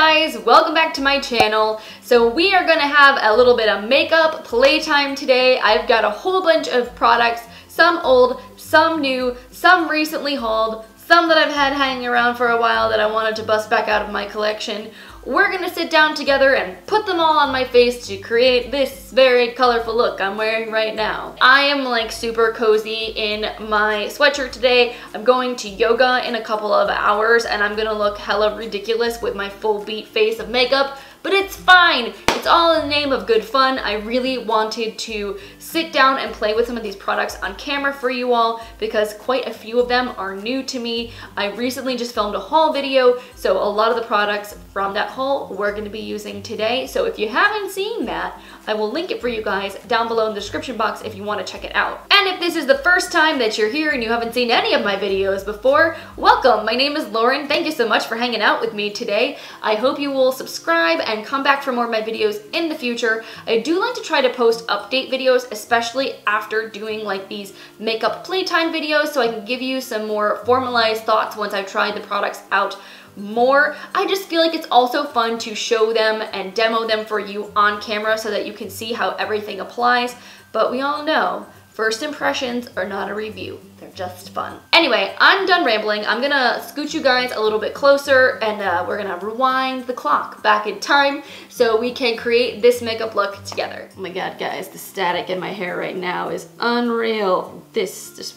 guys, welcome back to my channel. So we are gonna have a little bit of makeup playtime today. I've got a whole bunch of products, some old, some new, some recently hauled, some that I've had hanging around for a while that I wanted to bust back out of my collection. We're gonna sit down together and put them all on my face to create this very colorful look I'm wearing right now. I am like super cozy in my sweatshirt today. I'm going to yoga in a couple of hours and I'm gonna look hella ridiculous with my full beat face of makeup, but it's fine. It's all in the name of good fun. I really wanted to sit down and play with some of these products on camera for you all because quite a few of them are new to me. I recently just filmed a haul video, so a lot of the products from that haul we're going to be using today. So if you haven't seen that, I will link it for you guys down below in the description box if you want to check it out. And if this is the first time that you're here and you haven't seen any of my videos before, welcome. My name is Lauren. Thank you so much for hanging out with me today. I hope you will subscribe and come back for more of my videos in the future. I do like to try to post update videos, especially after doing like these makeup playtime videos, so I can give you some more formalized thoughts once I've tried the products out more. I just feel like it's also fun to show them and demo them for you on camera so that you can see how everything applies. But we all know first impressions are not a review. They're just fun. Anyway, I'm done rambling. I'm gonna scoot you guys a little bit closer and we're gonna rewind the clock back in time so we can create this makeup look together. Oh my god, guys, the static in my hair right now is unreal.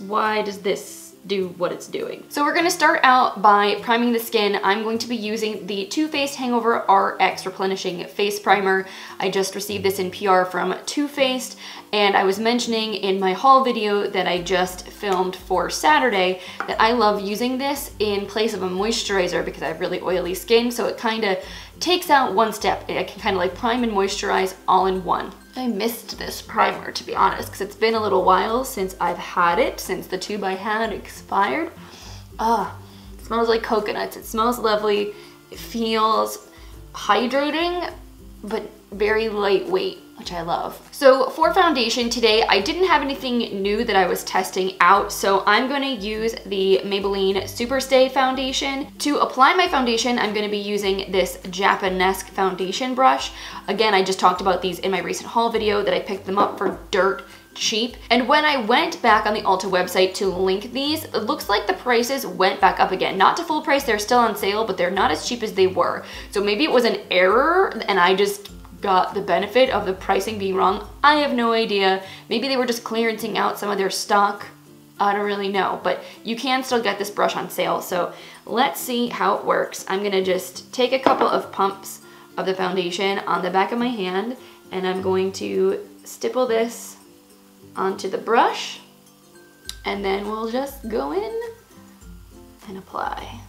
Why does this do what it's doing? So we're gonna start out by priming the skin. I'm going to be using the Too Faced Hangover RX Replenishing Face Primer. I just received this in PR from Too Faced, and I was mentioning in my haul video that I just filmed for Saturday that I love using this in place of a moisturizer because I have really oily skin, so it kind of takes out one step. I can kind of like prime and moisturize all in one. I missed this primer, to be honest, because it's been a little while since I've had it, since the tube I had expired. It smells like coconuts. It smells lovely. It feels hydrating, but very lightweight, which I love. So for foundation today, I didn't have anything new that I was testing out, so I'm gonna use the Maybelline Superstay foundation. To apply my foundation, I'm gonna be using this Japonesque foundation brush. Again, I just talked about these in my recent haul video that I picked them up for dirt cheap. And when I went back on the Ulta website to link these, it looks like the prices went back up again. Not to full price, they're still on sale, but they're not as cheap as they were. So maybe it was an error and I just got the benefit of the pricing being wrong. I have no idea. Maybe they were just clearancing out some of their stock. I don't really know, but you can still get this brush on sale. So let's see how it works. I'm gonna just take a couple of pumps of the foundation on the back of my hand, and I'm going to stipple this onto the brush, and then we'll just go in and apply.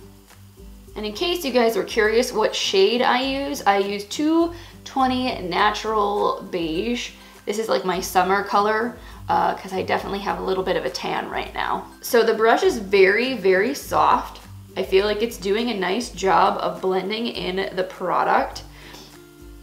And in case you guys were curious what shade I use 220 Natural Beige. This is like my summer color because I definitely have a little bit of a tan right now. So the brush is very, very soft. I feel like it's doing a nice job of blending in the product.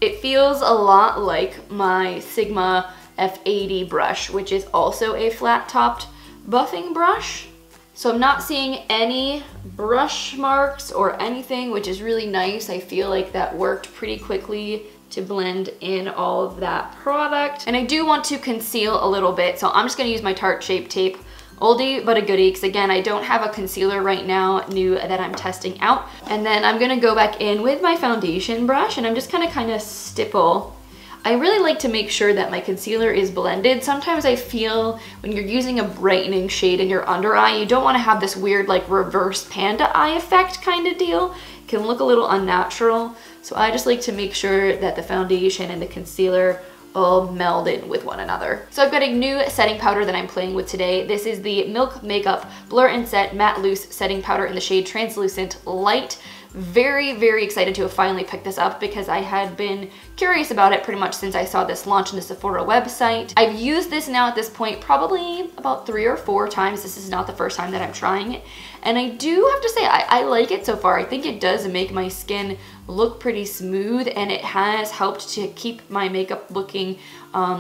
It feels a lot like my Sigma F80 brush, which is also a flat-topped buffing brush. So I'm not seeing any brush marks or anything, which is really nice. I feel like that worked pretty quickly to blend in all of that product. And I do want to conceal a little bit, so I'm just gonna use my Tarte Shape Tape. Oldie but a goodie, because again, I don't have a concealer right now, new that I'm testing out. And then I'm gonna go back in with my foundation brush and I'm just gonna kind of stipple. I really like to make sure that my concealer is blended. Sometimes I feel when you're using a brightening shade in your under eye, you don't want to have this weird like reverse panda eye effect kind of deal. It can look a little unnatural. So I just like to make sure that the foundation and the concealer all meld in with one another. So I've got a new setting powder that I'm playing with today. This is the Milk Makeup Blur and Set Matte Loose Setting Powder in the shade Translucent Light. Very, very excited to have finally picked this up because I had been curious about it pretty much since I saw this launch on the Sephora website. I've used this now at this point probably about 3 or 4 times. This is not the first time that I'm trying it. And I do have to say, I like it so far. I think it does make my skin look pretty smooth, and it has helped to keep my makeup looking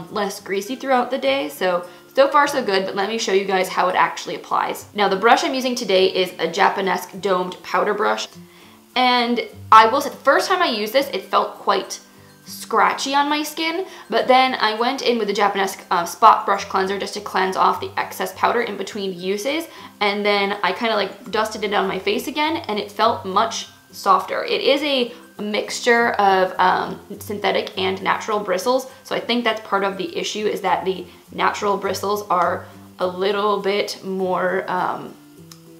less greasy throughout the day. So far so good, but let me show you guys how it actually applies. Now the brush I'm using today is a Japonesque domed powder brush. And I will say, the first time I used this, it felt quite scratchy on my skin, but then I went in with the Japonesque spot brush cleanser just to cleanse off the excess powder in between uses, and then I kind of like dusted it on my face again, and it felt much softer. It is a mixture of synthetic and natural bristles, so I think that's part of the issue, is that the natural bristles are a little bit more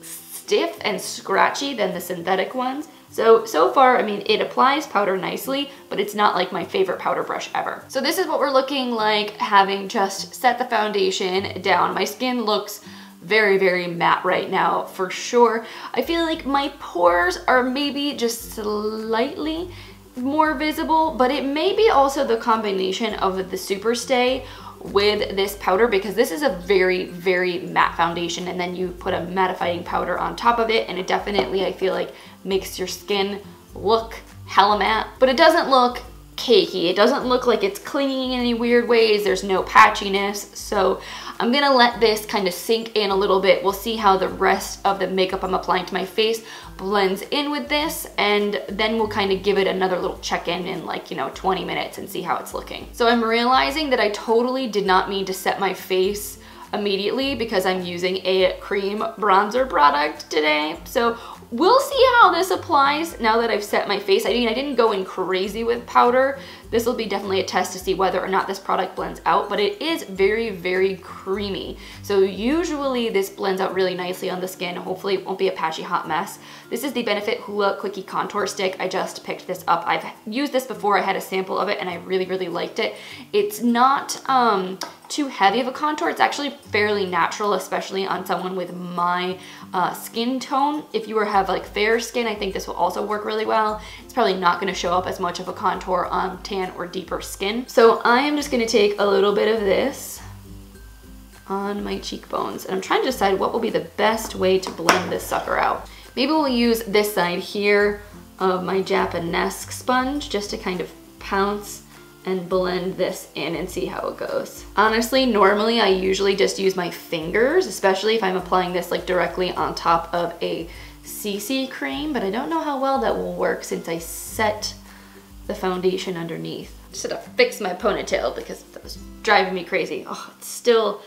stiff and scratchy than the synthetic ones. So far, I mean, it applies powder nicely, but it's not like my favorite powder brush ever. So this is what we're looking like having just set the foundation down. My skin looks very, very matte right now, for sure. I feel like my pores are maybe just slightly more visible, but it may be also the combination of the Super Stay with this powder, because this is a very, very matte foundation, and then you put a mattifying powder on top of it, and it definitely, I feel like, makes your skin look hella matte, but it doesn't look cakey. It doesn't look like it's clinging in any weird ways. There's no patchiness. So I'm gonna let this kind of sink in a little bit. We'll see how the rest of the makeup I'm applying to my face blends in with this, and then we'll kind of give it another little check-in in like, you know, 20 minutes and see how it's looking. So I'm realizing that I totally did not mean to set my face immediately because I'm using a cream bronzer product today. So we'll see how this applies now that I've set my face. I mean, I didn't go in crazy with powder. This will be definitely a test to see whether or not this product blends out, but it is very, very creamy. So usually this blends out really nicely on the skin. Hopefully it won't be a patchy hot mess. This is the Benefit Hoola Quickie Contour Stick. I just picked this up. I've used this before. I had a sample of it and I really, really liked it. It's not too heavy of a contour. It's actually fairly natural, especially on someone with my skin tone. If you have like fair skin, I think this will also work really well. It's probably not gonna show up as much of a contour on tan or deeper skin. So I am just gonna take a little bit of this on my cheekbones, and I'm trying to decide what will be the best way to blend this sucker out. Maybe we'll use this side here of my Japonesque sponge just to kind of pounce and blend this in and see how it goes. Honestly, normally I usually just use my fingers, especially if I'm applying this like directly on top of a CC cream, but I don't know how well that will work since I set the foundation underneath. Just had to fix my ponytail because that was driving me crazy. Oh, it's still,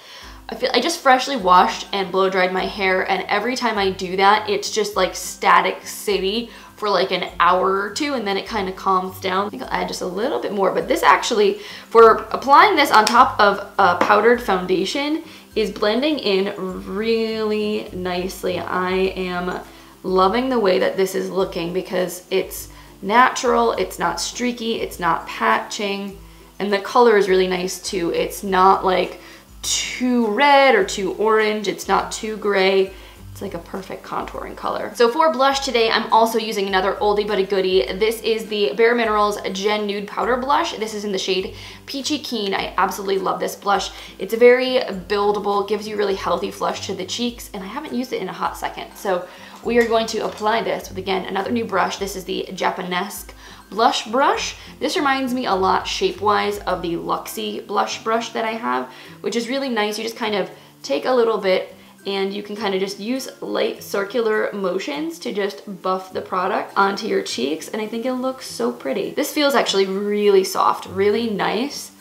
I just freshly washed and blow dried my hair, and every time I do that, it's just like static city for like an hour or two, and then it kind of calms down. I think I'll add just a little bit more, but this actually, for applying this on top of a powdered foundation, is blending in really nicely. I am loving the way that this is looking because it's natural, it's not streaky, it's not patching, and the color is really nice too. It's not like too red or too orange, it's not too gray. It's like a perfect contouring color. So for blush today, I'm also using another oldie but a goodie. This is the BareMinerals GenNude Powder Blush. This is in the shade Peachy Keen. I absolutely love this blush. It's very buildable, gives you really healthy flush to the cheeks, and I haven't used it in a hot second. So we are going to apply this with, again, another new brush. This is the Japonesque blush brush. This reminds me a lot shape-wise of the Luxie blush brush that I have, which is really nice. You just kind of take a little bit and you can kind of just use light circular motions to just buff the product onto your cheeks, and I think it looks so pretty. This feels actually really soft, really nice.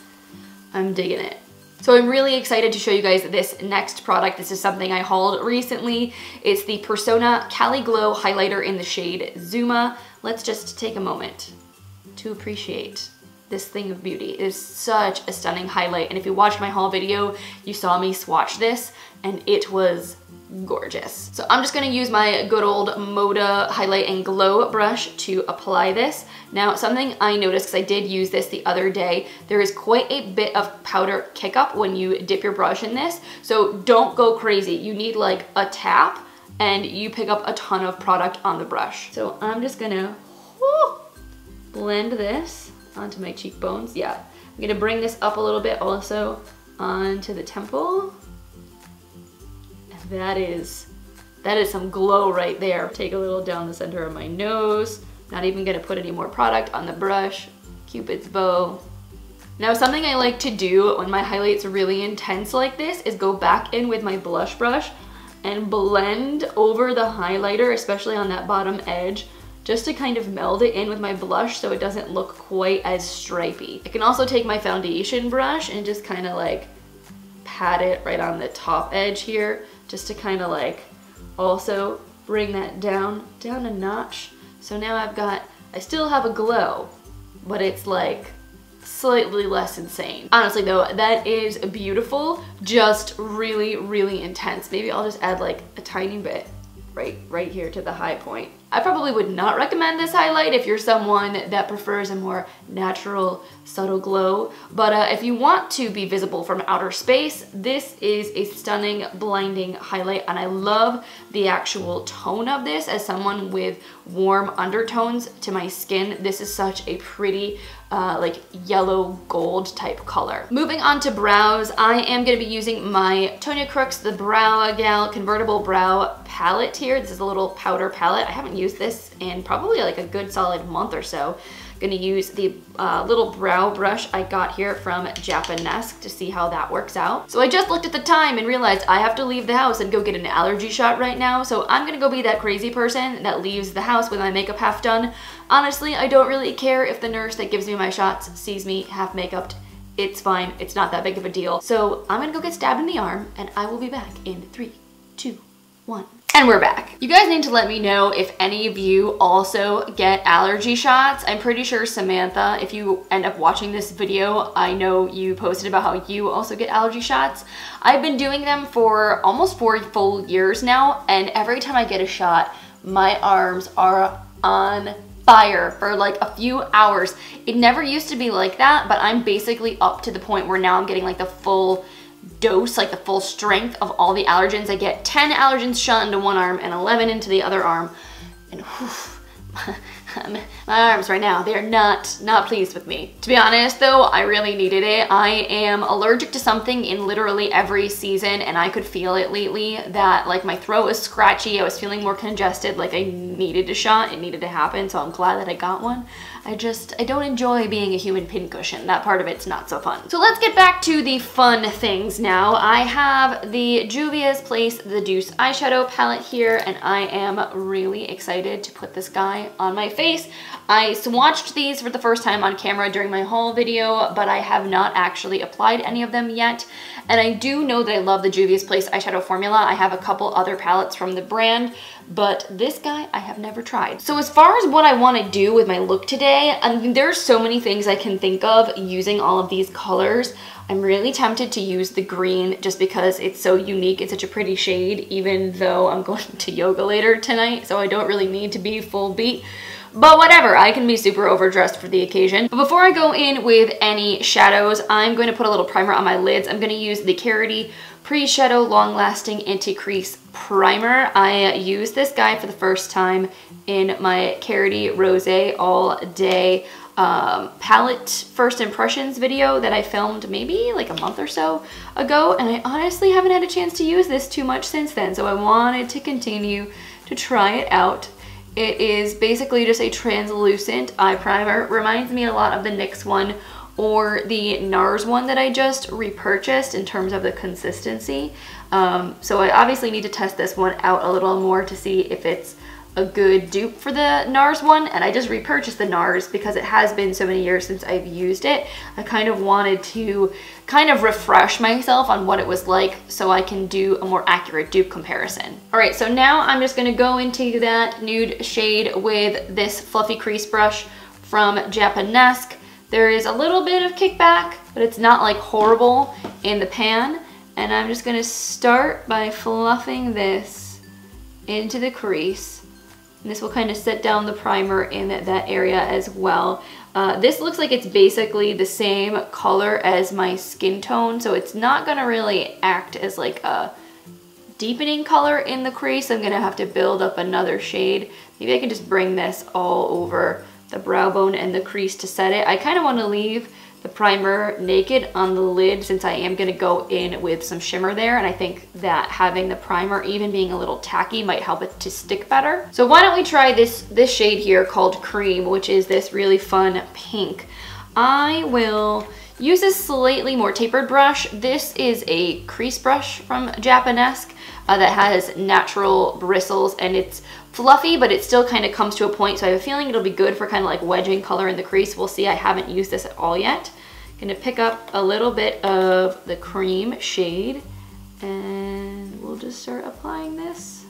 I'm digging it. So I'm really excited to show you guys this next product. This is something I hauled recently. It's the Persona Cali Glow Highlighter in the shade Zuma. Let's just take a moment to appreciate this thing of beauty. It is such a stunning highlight, and if you watched my haul video, you saw me swatch this, and it was gorgeous. So I'm just gonna use my good old Moda Highlight and Glow brush to apply this. Now, something I noticed, because I did use this the other day, there is quite a bit of powder kick up when you dip your brush in this, so don't go crazy. You need like a tap, and you pick up a ton of product on the brush. So I'm just gonna blend this onto my cheekbones. Yeah, I'm gonna bring this up a little bit also onto the temple. That is some glow right there. Take a little down the center of my nose. Not even gonna put any more product on the brush. Cupid's bow. Now, something I like to do when my highlight's really intense like this is go back in with my blush brush and blend over the highlighter, especially on that bottom edge, just to kind of meld it in with my blush so it doesn't look quite as stripy. I can also take my foundation brush and just kind of like pat it right on the top edge here, just to kind of like also bring that down a notch. So now I still have a glow, but it's like slightly less insane. Honestly though, that is beautiful, just really, really intense. Maybe I'll just add like a tiny bit right here to the high point. I probably would not recommend this highlight if you're someone that prefers a more natural, subtle glow, but if you want to be visible from outer space, this is a stunning, blinding highlight, and I love the actual tone of this. As someone with warm undertones to my skin, this is such a pretty like yellow gold type color. Moving on to brows, I am going to be using my Tonya Crooks The Brow Gal Convertible Brow palette here. This is a little powder palette. I haven't used this in probably like a good solid month or so. Gonna use the little brow brush I got here from Japonesque to see how that works out. So I just looked at the time and realized I have to leave the house and go get an allergy shot right now. So I'm gonna go be that crazy person that leaves the house with my makeup half done. Honestly, I don't really care if the nurse that gives me my shots sees me half makeuped. It's fine, it's not that big of a deal. So I'm gonna go get stabbed in the arm and I will be back in 3, 2, 1. And we're back. You guys need to let me know if any of you also get allergy shots. I'm pretty sure Samantha, if you end up watching this video, I know you posted about how you also get allergy shots. I've been doing them for almost 4 full years now, and every time I get a shot, my arms are on fire for like a few hours. It never used to be like that, but I'm basically up to the point where now I'm getting like the full dose, like the full strength of all the allergens. I get 10 allergens shot into one arm and 11 into the other arm, and whew, my arms right now, they're not pleased with me. To be honest though, I really needed it. I am allergic to something in literally every season, and I could feel it lately that like my throat was scratchy, I was feeling more congested, like I needed a shot, it needed to happen, so I'm glad that I got one. I don't enjoy being a human pincushion. That part of it's not so fun. So let's get back to the fun things now. I have the Juvia's Place the Douce eyeshadow palette here, and I am really excited to put this guy on my face. I swatched these for the first time on camera during my haul video, but I have not actually applied any of them yet. And I do know that I love the Juvia's Place eyeshadow formula. I have a couple other palettes from the brand, but this guy I have never tried. So as far as what I want to do with my look today, I mean, there's so many things I can think of using all of these colors. I'm really tempted to use the green just because it's so unique. It's such a pretty shade, even though I'm going to yoga later tonight, so I don't really need to be full beat. But whatever, I can be super overdressed for the occasion. But before I go in with any shadows, I'm going to put a little primer on my lids. I'm going to use the Karity Pre-Shadow Long Lasting Anti-Crease Primer. I used this guy for the first time in my Karity Rose All Day palette first impressions video that I filmed maybe like a month or so ago, and I honestly haven't had a chance to use this too much since then, so I wanted to continue to try it out. It is basically just a translucent eye primer. Reminds me a lot of the NYX one or the NARS one that I just repurchased in terms of the consistency. So I obviously need to test this one out a little more to see if it's a good dupe for the NARS one, and I just repurchased the NARS because it has been so many years since I've used it. I kind of wanted to kind of refresh myself on what it was like so I can do a more accurate dupe comparison. All right, so now I'm just gonna go into that nude shade with this fluffy crease brush from Japonesque. There is a little bit of kickback, but it's not like horrible in the pan. And I'm just gonna start by fluffing this into the crease. And this will kind of set down the primer in that area as well. This looks like it's basically the same color as my skin tone, so it's not gonna really act as like a deepening color in the crease. I'm gonna have to build up another shade. Maybe I can just bring this all over the brow bone and the crease to set it. I kind of want to leave the primer naked on the lid since I am going to go in with some shimmer there, and I think that having the primer even being a little tacky might help it to stick better. So why don't we try this shade here called Cream, which is this really fun pink. I will use a slightly more tapered brush. This is a crease brush from Japonesque that has natural bristles, and it's fluffy, but it still kind of comes to a point, so I have a feeling it'll be good for kind of like wedging color in the crease. We'll see. I haven't used this at all yet. Gonna pick up a little bit of the cream shade, and we'll just start applying this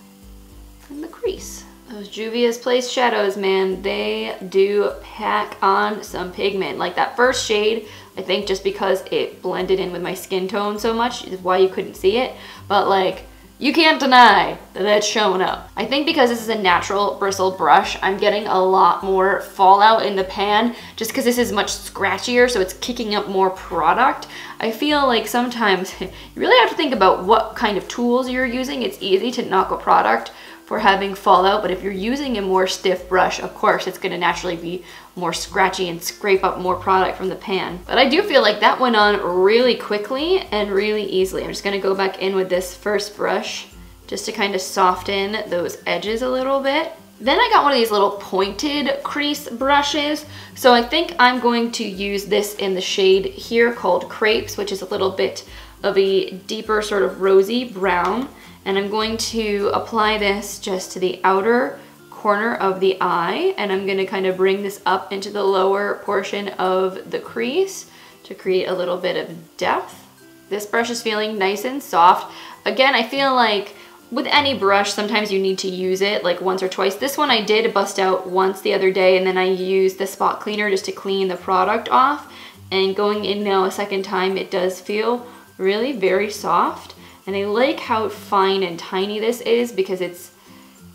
in the crease. Those Juvia's Place shadows, man, they do pack on some pigment. Like that first shade, I think just because it blended in with my skin tone so much is why you couldn't see it. But like, you can't deny that that's showing up. I think because this is a natural bristled brush, I'm getting a lot more fallout in the pan just because this is much scratchier, so it's kicking up more product. I feel like sometimes you really have to think about what kind of tools you're using. It's easy to knock a product for having fallout, but if you're using a more stiff brush, of course it's going to naturally be more scratchy and scrape up more product from the pan. But I do feel like that went on really quickly and really easily. I'm just going to go back in with this first brush just to kind of soften those edges a little bit. Then I got one of these little pointed crease brushes, so I think I'm going to use this in the shade here called Crepes, which is a little bit of a deeper sort of rosy brown. And I'm going to apply this just to the outer corner of the eye, and I'm gonna kind of bring this up into the lower portion of the crease to create a little bit of depth. This brush is feeling nice and soft. Again, I feel like with any brush, sometimes you need to use it like once or twice. This one I did bust out once the other day, and then I used the spot cleaner just to clean the product off. And going in now a second time, it does feel really very soft. And I like how fine and tiny this is because it's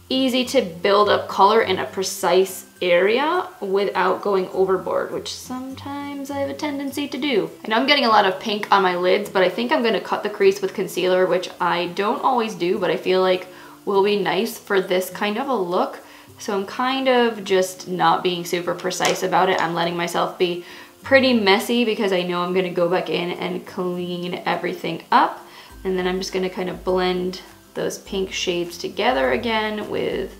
easy to build up color in a precise area without going overboard, which sometimes I have a tendency to do. I know I'm getting a lot of pink on my lids, but I think I'm gonna cut the crease with concealer, which I don't always do, but I feel like will be nice for this kind of a look. So I'm kind of just not being super precise about it. I'm letting myself be pretty messy because I know I'm gonna go back in and clean everything up. And then I'm just gonna kind of blend those pink shades together again with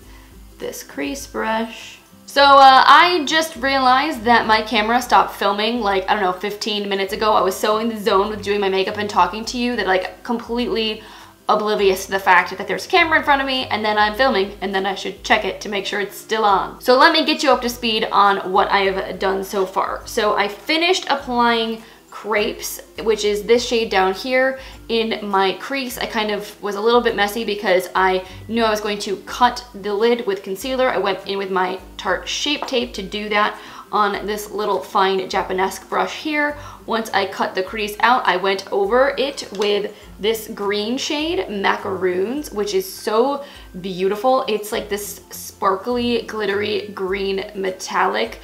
this crease brush. So I just realized that my camera stopped filming like, I don't know, 15 minutes ago. I was so in the zone with doing my makeup and talking to you that like completely oblivious to the fact that there's a camera in front of me and then I'm filming and then I should check it to make sure it's still on. So let me get you up to speed on what I have done so far. So I finished applying Crepes, which is this shade down here in my crease. I kind of was a little bit messy because I knew I was going to cut the lid with concealer. I went in with my Tarte Shape Tape to do that on this little fine Japonesque brush here. Once I cut the crease out, I went over it with this green shade, Macaroons, which is so beautiful. It's like this sparkly, glittery green metallic.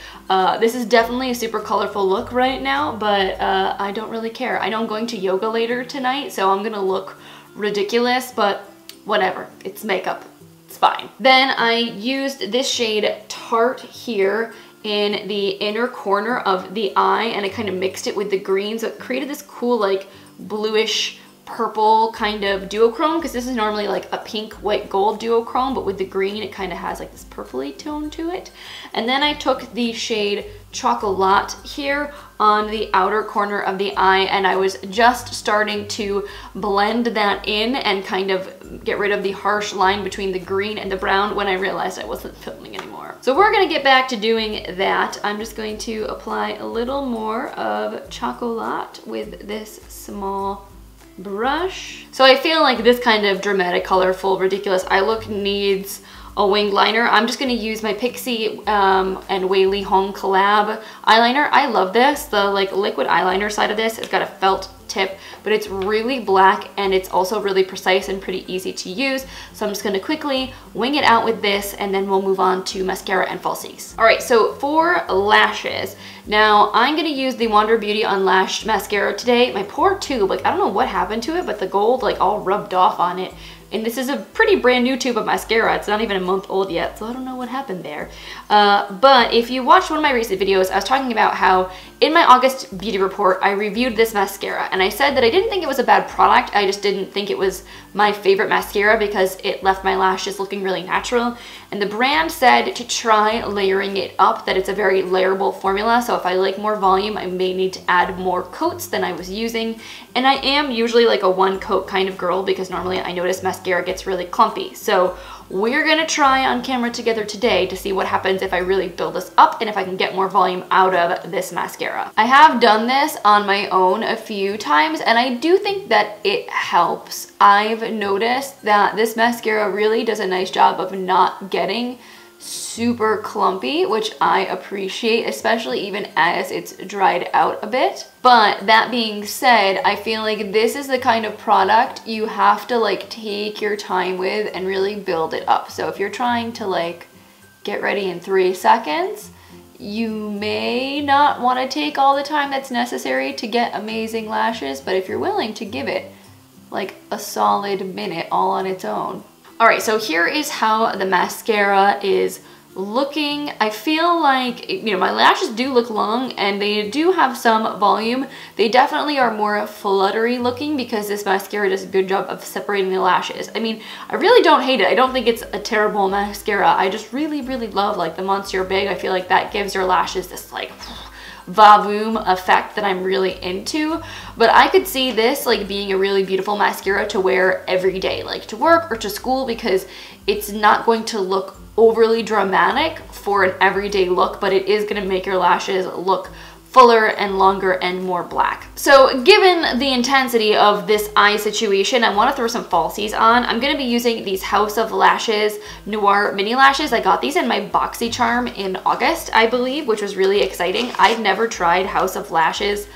This is definitely a super colorful look right now, but I don't really care. I know I'm going to yoga later tonight, so I'm gonna look ridiculous, but whatever, it's makeup, it's fine. Then I used this shade Tarte here in the inner corner of the eye, and I kind of mixed it with the green, so it created this cool like bluish purple kind of duochrome, because this is normally like a pink, white, gold duochrome, but with the green it kind of has like this purpley tone to it. And then I took the shade Chocolat here on the outer corner of the eye, and I was just starting to blend that in and kind of get rid of the harsh line between the green and the brown when I realized I wasn't filming anymore. So we're gonna get back to doing that. I'm just going to apply a little more of Chocolat with this small brush. So I feel like this kind of dramatic, colorful, ridiculous eye look needs a winged liner. I'm just gonna use my Pixi and Wei Li Hong collab eyeliner. I love this. The like liquid eyeliner side of this, it's got a felt tip, but it's really black and it's also really precise and pretty easy to use. So I'm just gonna quickly wing it out with this, and then we'll move on to mascara and falsies. All right, so for lashes, now I'm gonna use the Wander Beauty Unlashed mascara today. My poor tube, like I don't know what happened to it, but the gold like all rubbed off on it. And this is a pretty brand new tube of mascara. It's not even a month old yet, so I don't know what happened there. But if you watched one of my recent videos, I was talking about how in my August beauty report, I reviewed this mascara, and I said that I didn't think it was a bad product. I just didn't think it was my favorite mascara because it left my lashes looking really natural. And the brand said to try layering it up, that it's a very layerable formula. So if I like more volume, I may need to add more coats than I was using. And I am usually like a one coat kind of girl because normally I notice mascara gets really clumpy. So we're gonna try on camera together today to see what happens if I really build this up and if I can get more volume out of this mascara. I have done this on my own a few times and I do think that it helps. I've noticed that this mascara really does a nice job of not getting super clumpy, which I appreciate, especially even as it's dried out a bit. But that being said, I feel like this is the kind of product you have to like take your time with and really build it up. So if you're trying to like get ready in 3 seconds, you may not want to take all the time that's necessary to get amazing lashes, but if you're willing to give it like a solid minute all on its own. All right, so here is how the mascara is looking. I feel like, you know, my lashes do look long and they do have some volume. They definitely are more fluttery looking because this mascara does a good job of separating the lashes. I mean, I really don't hate it. I don't think it's a terrible mascara. I just really, really love like the Monsieur Big. I feel like that gives your lashes this like va-voom effect that I'm really into, but I could see this like being a really beautiful mascara to wear every day, like to work or to school, because it's not going to look overly dramatic for an everyday look, but it is going to make your lashes look fuller and longer and more black. So given the intensity of this eye situation, I want to throw some falsies on. I'm going to be using these House of Lashes Noir mini lashes. I got these in my BoxyCharm in August, I believe, which was really exciting. I'd never tried House of Lashes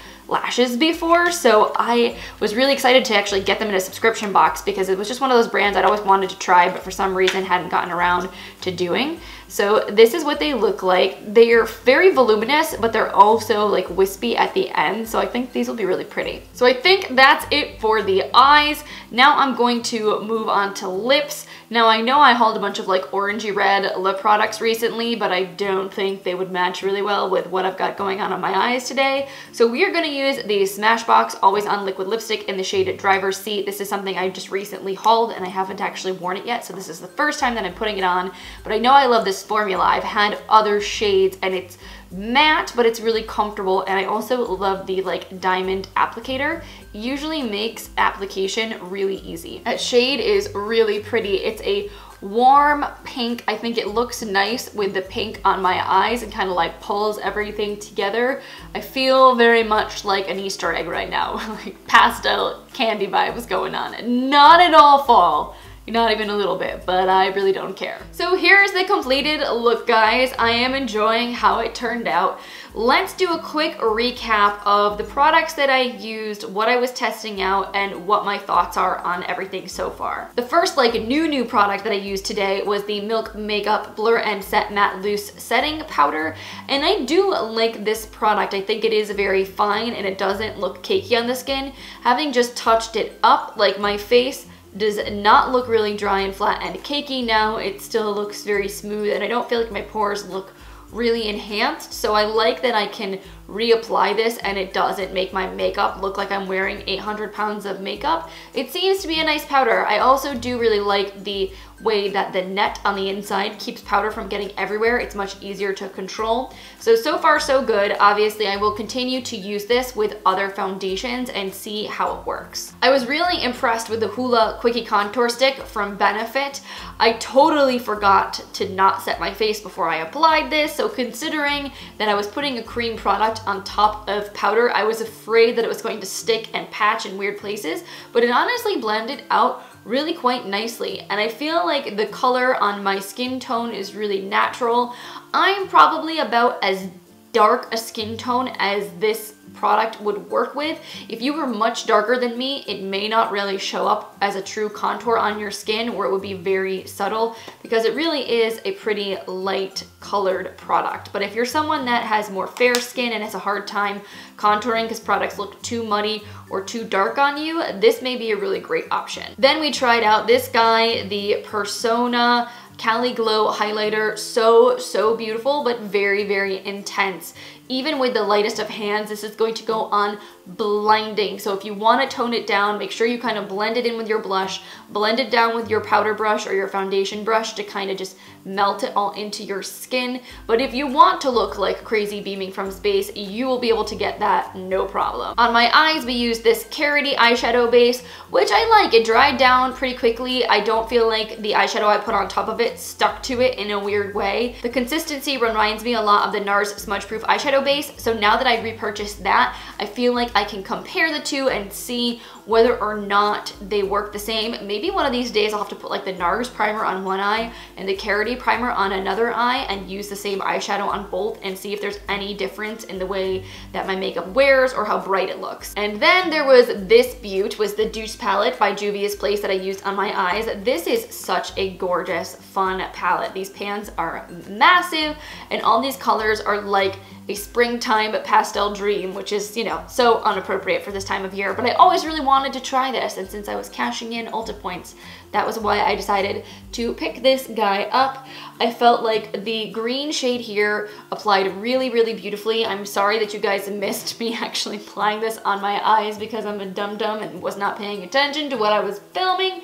before, so I was really excited to actually get them in a subscription box because it was just one of those brands I'd always wanted to try, but for some reason hadn't gotten around to doing. So this is what they look like. They are very voluminous, but they're also like wispy at the end, so I think these will be really pretty. So I think that's it for the eyes. Now I'm going to move on to lips. Now I know I hauled a bunch of like orangey red lip products recently, but I don't think they would match really well with what I've got going on my eyes today. So we are going to use the Smashbox Always On Liquid Lipstick in the shade Driver's Seat. This is something I just recently hauled and I haven't actually worn it yet, so this is the first time that I'm putting it on, but I know I love this formula. I've had other shades and it's matte, but it's really comfortable, and I also love the like diamond applicator. Usually makes application really easy. That shade is really pretty. It's a warm pink. I think it looks nice with the pink on my eyes and kind of like pulls everything together. I feel very much like an Easter egg right now, like pastel candy vibes going on. Not at all fall. Not even a little bit, but I really don't care. So here's the completed look, guys. I am enjoying how it turned out. Let's do a quick recap of the products that I used, what I was testing out, and what my thoughts are on everything so far. The first like new product that I used today was the Milk Makeup Blur and Set Matte Loose Setting Powder, and I do like this product. I think it is very fine and it doesn't look cakey on the skin. Having just touched it up, like my face does not look really dry and flat and cakey now. It still looks very smooth and I don't feel like my pores look really enhanced, so I like that I can reapply this and it doesn't make my makeup look like I'm wearing 800 pounds of makeup. It seems to be a nice powder. I also do really like the way that the net on the inside keeps powder from getting everywhere. It's much easier to control. So far so good. Obviously I will continue to use this with other foundations and see how it works. I was really impressed with the Hoola Quickie Contour Stick from Benefit. I totally forgot to not set my face before I applied this, so considering that I was putting a cream product on top of powder, I was afraid that it was going to stick and patch in weird places, but it honestly blended out really quite nicely, and I feel like the color on my skin tone is really natural. I'm probably about as dark a skin tone as this product would work with. If you were much darker than me, it may not really show up as a true contour on your skin, or it would be very subtle, because it really is a pretty light colored product. But if you're someone that has more fair skin and has a hard time contouring because products look too muddy or too dark on you, this may be a really great option. Then we tried out this guy, the Persona Cali Glow highlighter. So beautiful, but very intense. even with the lightest of hands, this is going to go on blinding. So if you want to tone it down, make sure you kind of blend it in with your blush, blend it down with your powder brush or your foundation brush to kind of just melt it all into your skin. But if you want to look like crazy beaming from space, you will be able to get that no problem. On my eyes, we used this Karity eyeshadow base, which I like. It dried down pretty quickly. I don't feel like the eyeshadow I put on top of it stuck to it in a weird way. The consistency reminds me a lot of the NARS Smudge Proof eyeshadow base, so now that I repurchased that, I feel like I can compare the two and see whether or not they work the same. Maybe one of these days I'll have to put like the NARS primer on one eye and the Karity primer on another eye and use the same eyeshadow on both and see if there's any difference in the way that my makeup wears or how bright it looks. And then there was this beaut, was the Douce palette by Juvia's Place that I used on my eyes. This is such a gorgeous, fun palette. These pans are massive and all these colors are like a springtime pastel dream, which is, you know, so unappropriate for this time of year, but I always really wanted to try this, and since I was cashing in Ulta points, that was why I decided to pick this guy up. I felt like the green shade here applied really, really beautifully. I'm sorry that you guys missed me actually applying this on my eyes because I'm a dum-dum and was not paying attention to what I was filming.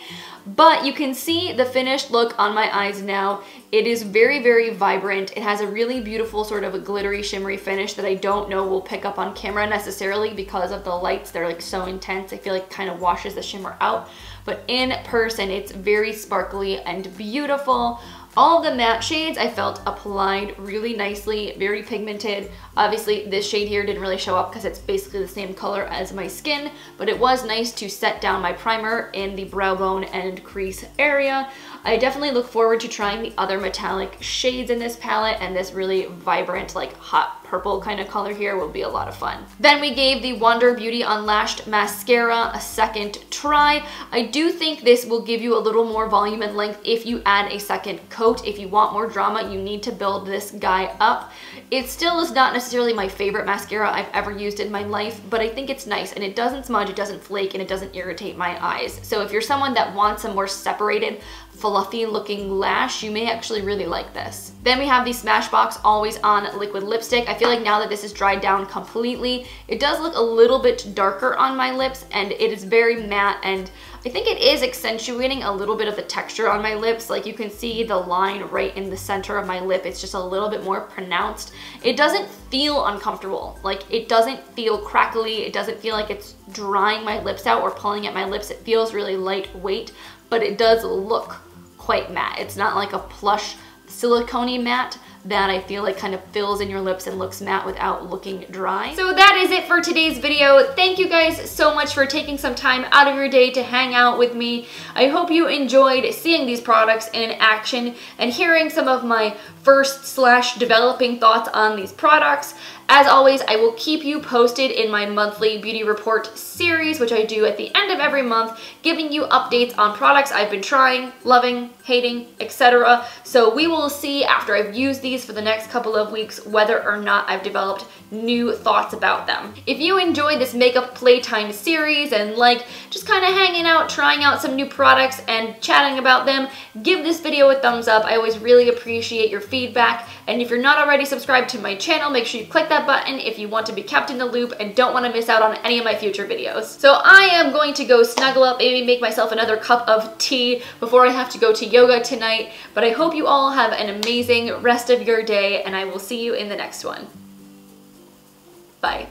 But you can see the finished look on my eyes now. It is very, very vibrant. It has a really beautiful sort of a glittery, shimmery finish that I don't know will pick up on camera necessarily because of the lights. They're like so intense. I feel like it kind of washes the shimmer out. But in person, it's very sparkly and beautiful. All of the matte shades I felt applied really nicely, very pigmented. Obviously this shade here didn't really show up because it's basically the same color as my skin, but it was nice to set down my primer in the brow bone and crease area. I definitely look forward to trying the other metallic shades in this palette, and this really vibrant, like hot purple kind of color here will be a lot of fun. Then we gave the Wander Beauty Unlashed mascara a second try. I do think this will give you a little more volume and length if you add a second coat. If you want more drama, you need to build this guy up. It still is not necessarily my favorite mascara I've ever used in my life, but I think it's nice and it doesn't smudge, it doesn't flake, and it doesn't irritate my eyes. So if you're someone that wants a more separated, fluffy looking lash, you may actually really like this. Then we have the Smashbox Always On Liquid Lipstick. I feel like now that this is dried down completely, it does look a little bit darker on my lips and it is very matte, and I think it is accentuating a little bit of the texture on my lips. Like you can see the line right in the center of my lip. It's just a little bit more pronounced. It doesn't feel uncomfortable. Like it doesn't feel crackly. It doesn't feel like it's drying my lips out or pulling at my lips. It feels really lightweight, but it does look quite matte. It's not like a plush silicone-y matte that I feel like kind of fills in your lips and looks matte without looking dry. So that is it for today's video. Thank you guys so much for taking some time out of your day to hang out with me. I hope you enjoyed seeing these products in action and hearing some of my first/developing thoughts on these products. As always, I will keep you posted in my monthly beauty report series, which I do at the end of every month, giving you updates on products I've been trying, loving, hating, etc. So we will see after I've used these for the next couple of weeks whether or not I've developed new thoughts about them. If you enjoyed this makeup playtime series and like just kind of hanging out, trying out some new products and chatting about them, give this video a thumbs up. I always really appreciate your feedback. And if you're not already subscribed to my channel, make sure you click that button if you want to be kept in the loop and don't want to miss out on any of my future videos. So I am going to go snuggle up, maybe make myself another cup of tea before I have to go to yoga tonight. But I hope you all have an amazing rest of your day, and I will see you in the next one. Bye.